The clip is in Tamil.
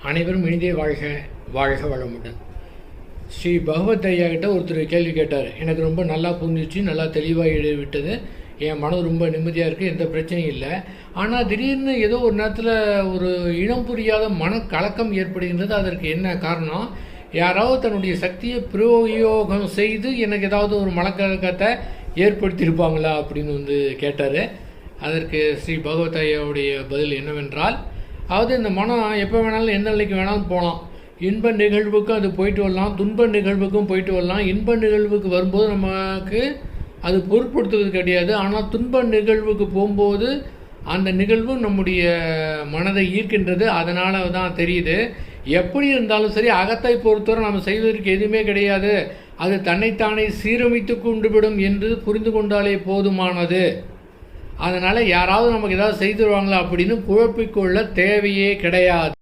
அனைவரும் இனிதே வாழ்க, வாழ்க வளமுடன். ஸ்ரீ பகவத் ஐயா கிட்ட ஒருத்தர் கேள்வி கேட்டார். எனக்கு ரொம்ப நல்லா புரிஞ்சிச்சு, நல்லா தெளிவாக விட்டது. என் மனம் ரொம்ப நிம்மதியாக இருக்குது, எந்த பிரச்சனையும் இல்லை. ஆனால் திடீர்னு ஏதோ ஒரு நேரத்தில் ஒரு இனம் புரியாத மனக்கலக்கம் ஏற்படுகின்றது. அதற்கு என்ன காரணம்? யாராவது தன்னுடைய சக்தியை பிரயோகம் செய்து எனக்கு ஏதாவது ஒரு மனக்கலக்கத்தை ஏற்படுத்தியிருப்பாங்களா அப்படின்னு கேட்டார். அதற்கு ஸ்ரீ பகவத் ஐயாவுடைய பதில் என்னவென்றால், அதாவது இந்த மனம் எப்போ வேணாலும் எந்த நிலைக்கு வேணாலும் போகலாம். இன்ப நிகழ்வுக்கும் அது போயிட்டு வரலாம், துன்ப நிகழ்வுக்கும் போயிட்டு வரலாம். இன்ப நிகழ்வுக்கு வரும்போது நமக்கு அது பொருட்படுத்துவது கிடையாது. ஆனால் துன்ப நிகழ்வுக்கு போகும்போது அந்த நிகழ்வு நம்முடைய மனதை ஈர்க்கின்றது. அதனால தான் தெரியுது. எப்படி இருந்தாலும் சரி, அகத்தை பொறுத்தவரை நம்ம செய்வதற்கு எதுவுமே கிடையாது. அது தன்னைத்தானே சீரமைத்து கொண்டு விடும் என்று புரிந்து கொண்டாலே போதுமானது. அதனால் யாராவது நமக்கு ஏதாவது செய்துருவாங்களா அப்படின்னு குழப்பிக்கொள்ள தேவையே கிடையாது.